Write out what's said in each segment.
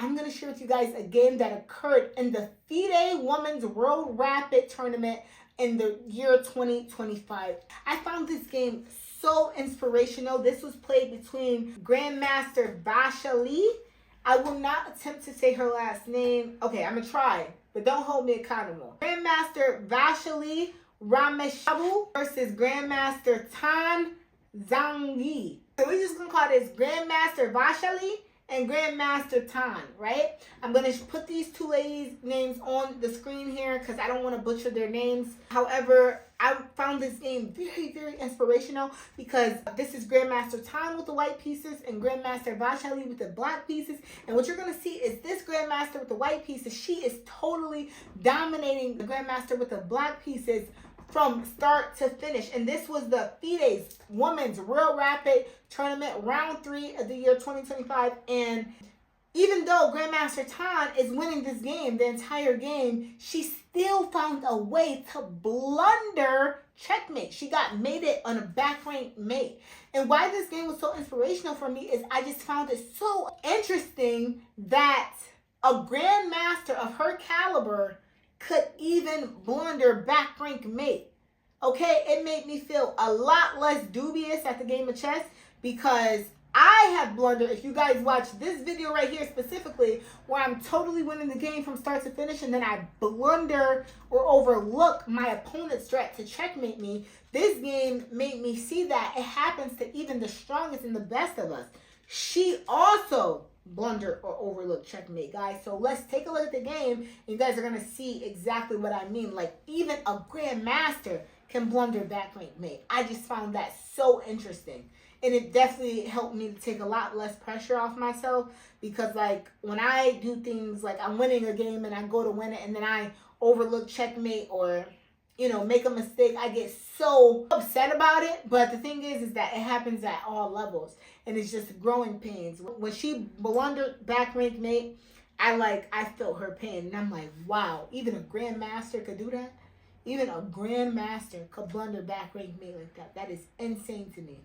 I'm going to share with you guys a game that occurred in the FIDE Women's World Rapid Tournament in the year 2025. I found this game so inspirational. This was played between Grandmaster Vaishali. I will not attempt to say her last name. Okay, I'm going to try, but don't hold me accountable. Grandmaster Vaishali Rameshbabu versus Grandmaster Zhongyi. So we're just going to call this Grandmaster Vaishali and Grandmaster Tan, right? I'm going to put these two ladies' names on the screen here because I don't want to butcher their names. However, I found this game very, very inspirational because this is Grandmaster Tan with the white pieces and Grandmaster Vaishali with the black pieces. And what you're going to see is this Grandmaster with the white pieces, she is totally dominating the Grandmaster with the black pieces from start to finish. And this was the FIDE Women's Real Rapid Tournament Round 3 of the year 2025. And even though Grandmaster Tan is winning this game, the entire game, she still found a way to blunder checkmate. She got mated on a back rank mate. And why this game was so inspirational for me is I just found it so interesting that a Grandmaster of her caliber could even blunder back rank mate. Okay, it made me feel a lot less dubious at the game of chess because I have blundered. If you guys watch this video right here specifically, where I'm totally winning the game from start to finish and then I blunder or overlook my opponent's strat to checkmate me, this game made me see that it happens to even the strongest and the best of us. She also blunder or overlook checkmate, guys. So let's take a look at the game. You guys are going to see exactly what I mean. Like, even a Grandmaster can blunder back rank mate. I just found that so interesting. And it definitely helped me to take a lot less pressure off myself because, like, when I do things like I'm winning a game and I go to win it and then I overlook checkmate or, you know, make a mistake, I get so upset about it. But the thing is that it happens at all levels. And it's just growing pains. When she blundered back rank mate, I felt her pain. And I'm like, wow, even a Grandmaster could do that? Even a Grandmaster could blunder back rank mate like that. That is insane to me.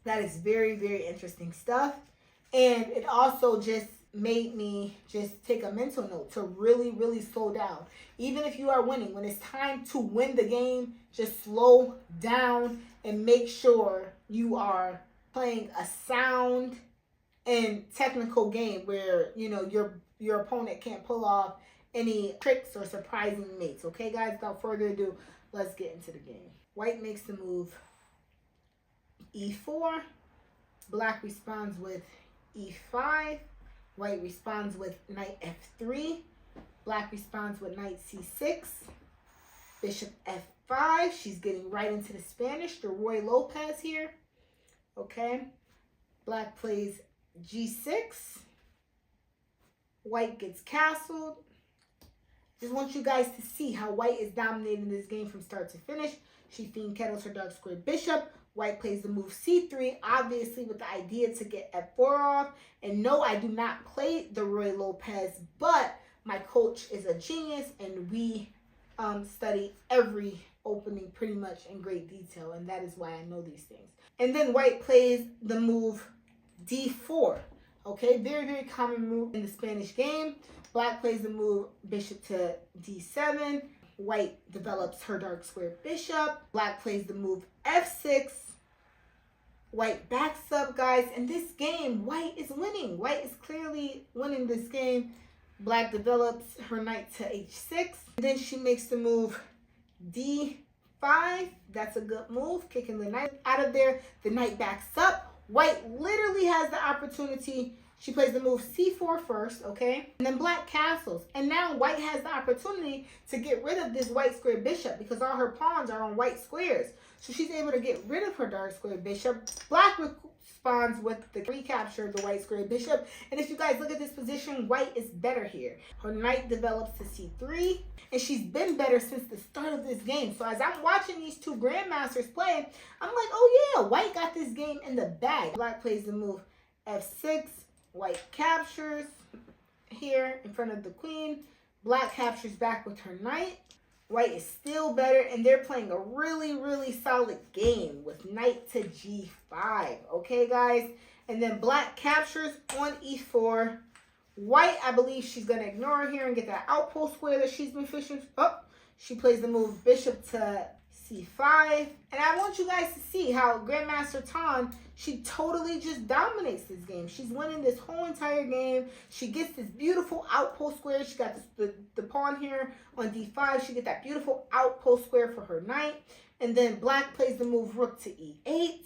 That is very, very interesting stuff. And it also just made me just take a mental note to really, really slow down. Even if you are winning, when it's time to win the game, just slow down and make sure you are playing a sound and technical game where, you know, your opponent can't pull off any tricks or surprising mates. Okay, guys, without further ado, let's get into the game. White makes the move E4. Black responds with E5. White responds with knight F3. Black responds with knight C6. Bishop F5. She's getting right into the Spanish, the Roy Lopez here. Okay. Black plays G6. White gets castled. Just want you guys to see how white is dominating this game from start to finish. She fiend kettles her dark square bishop. White plays the move C3, obviously with the idea to get F4 off. And no, I do not play the Roy Lopez, but my coach is a genius and we study every opening pretty much in great detail. And that is why I know these things. And then white plays the move D4. Okay, very, very common move in the Spanish game. Black plays the move bishop to D7. White develops her dark square bishop. Black plays the move F6. White backs up, guys. In this game, white is winning. White is clearly winning this game. Black develops her knight to H6. And then she makes the move D5. That's a good move, kicking the knight out of there. The knight backs up. White literally has the opportunity. She plays the move C4 first, okay? And then black castles. And now white has the opportunity to get rid of this white square bishop because all her pawns are on white squares. So she's able to get rid of her dark square bishop. Black responds with the recapture of the white square bishop. And if you guys look at this position, white is better here. Her knight develops to C3. And she's been better since the start of this game. So as I'm watching these two Grandmasters play, I'm like, oh yeah, white got this game in the bag. Black plays the move F6. White captures here in front of the queen. Black captures back with her knight. White is still better, and they're playing a really, really solid game with knight to G5. Okay, guys? And then black captures on E4. White, I believe she's going to ignore here and get that outpost square that she's been fishing. Oh, she plays the move bishop to c5. And I want you guys to see how Grandmaster Tan, she totally just dominates this game. She's winning this whole entire game. She gets this beautiful outpost square. She got this, the pawn here on d5. She gets that beautiful outpost square for her knight. And then black plays the move rook to e8.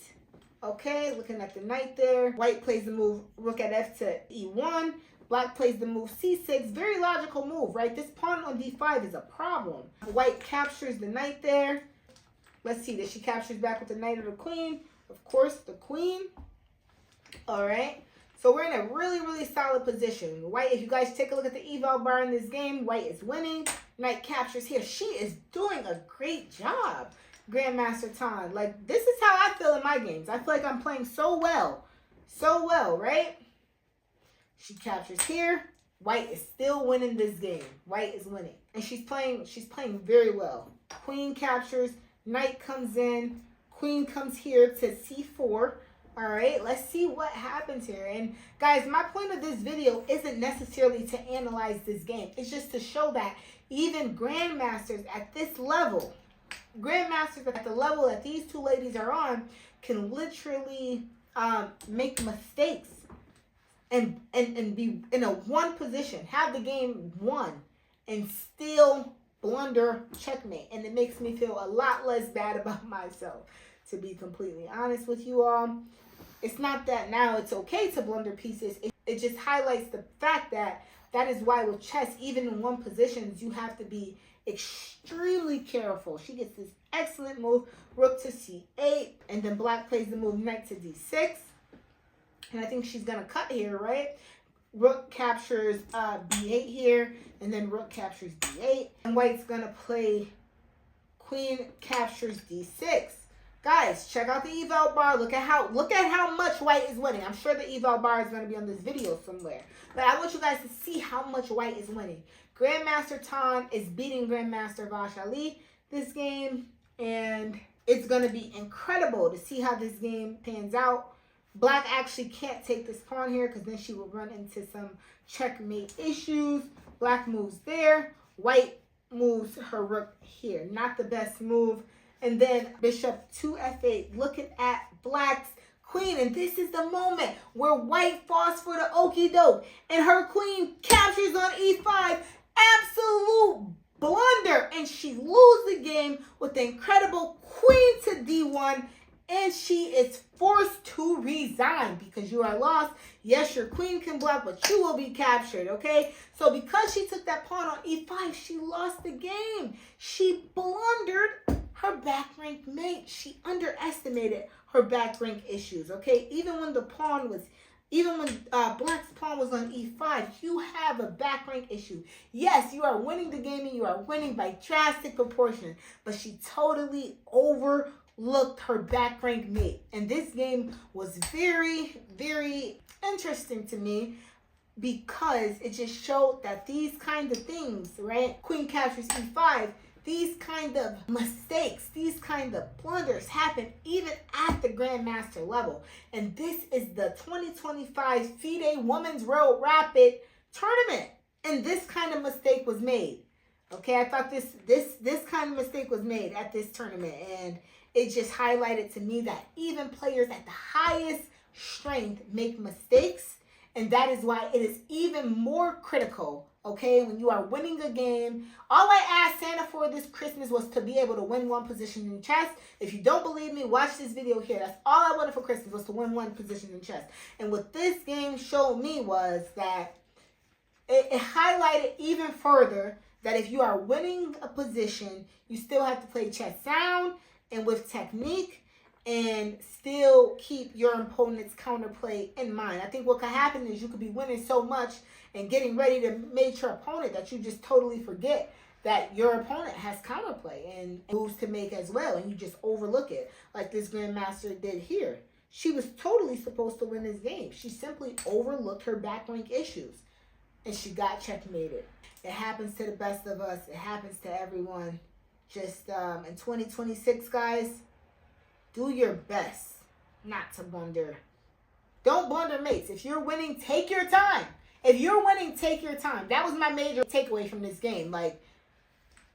Okay, looking at the knight there. White plays the move rook at f to e1. Black plays the move c6. Very logical move, right? This pawn on d5 is a problem. White captures the knight there. Let's see that she captures back with the knight or the queen. Of course, the queen. All right. So we're in a really, really solid position. White, if you guys take a look at the eval bar in this game, white is winning. Knight captures here. She is doing a great job, Grandmaster Tan. Like, this is how I feel in my games. I feel like I'm playing so well. So well, right? She captures here. White is still winning this game. White is winning. And she's playing very well. Queen captures. Knight comes in. Queen comes here to c4. All right, let's see what happens here. And guys, my point of this video isn't necessarily to analyze this game. It's just to show that even grandmasters at this level, grandmasters at the level that these two ladies are on, can literally make mistakes and be in a one position, have the game won, and still blunder checkmate. And it makes me feel a lot less bad about myself, to be completely honest with you all. It's not that now it's okay to blunder pieces. It just highlights the fact that is why with chess, even in one positions, you have to be extremely careful. She gets this excellent move, rook to c8, and then black plays the move knight to d6. And I think she's going to cut here, right? Rook captures b8 here, and then rook captures d8. And white's going to play queen captures d6. Guys, check out the eval bar. Look at how much white is winning. I'm sure the eval bar is going to be on this video somewhere. But I want you guys to see how much white is winning. Grandmaster Tan is beating Grandmaster Vaishali this game. And it's going to be incredible to see how this game pans out. Black actually can't take this pawn here because then she will run into some checkmate issues. Black moves there. White moves her rook here. Not the best move. And then bishop to f8, looking at black's queen. And this is the moment where white falls for the okie doke. And her queen captures on e5. Absolute blunder. And she loses the game with the incredible queen to d1. And she is forced to resign because you are lost. Yes, your queen can block, but you will be captured, okay? So because she took that pawn on e5, she lost the game. She blundered her back rank mate. She underestimated her back rank issues, okay? Even when black's pawn was on e5, you have a back rank issue. Yes, you are winning the game and you are winning by drastic proportion, but she totally overlooked her back rank mate. And this game was very, very interesting to me because it just showed that these kind of things, right? Queen captures e5. These kind of mistakes, these kind of blunders happen even at the Grandmaster level. And this is the 2025 FIDE Women's World Rapid Tournament. And this kind of mistake was made. Okay, I thought this kind of mistake was made at this tournament. And it just highlighted to me that even players at the highest strength make mistakes. And that is why it is even more critical, okay, when you are winning a game. All I asked Santa for this Christmas was to be able to win one position in chess. If you don't believe me, watch this video here. That's all I wanted for Christmas was to win one position in chess. And what this game showed me was that it highlighted even further that if you are winning a position, you still have to play chess sound and with technique and still keep your opponent's counterplay in mind. I think what could happen is you could be winning so much and getting ready to mate your opponent that you just totally forget that your opponent has counterplay and moves to make as well, and you just overlook it like this Grandmaster did here. She was totally supposed to win this game. She simply overlooked her back rank issues, and she got checkmated. It happens to the best of us. It happens to everyone. Just in 2026, guys, do your best not to blunder. Don't blunder mates. If you're winning, take your time. If you're winning, take your time. That was my major takeaway from this game. Like,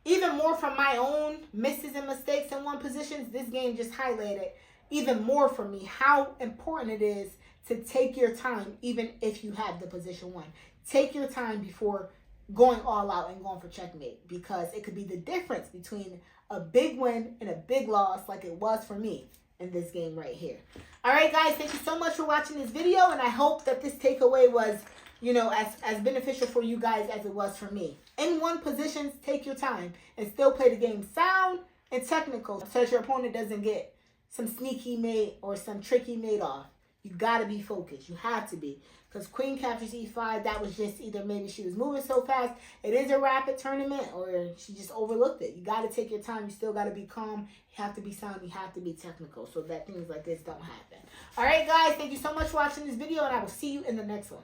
even more from my own misses and mistakes in one positions, this game just highlighted even more for me how important it is to take your time, even if you have the position won. Take your time before going all out and going for checkmate, because it could be the difference between a big win and a big loss, like it was for me in this game right here. All right, guys, thank you so much for watching this video, and I hope that this takeaway was, you know, as beneficial for you guys as it was for me. In one positions, take your time and still play the game sound and technical, so that your opponent doesn't get some sneaky mate or some tricky mate off. You got to be focused. You have to be. Because queen captures e5, that was just either maybe she was moving so fast, it is a rapid tournament, or she just overlooked it. You got to take your time. You still got to be calm. You have to be sound. You have to be technical so that things like this don't happen. All right, guys. Thank you so much for watching this video, and I will see you in the next one.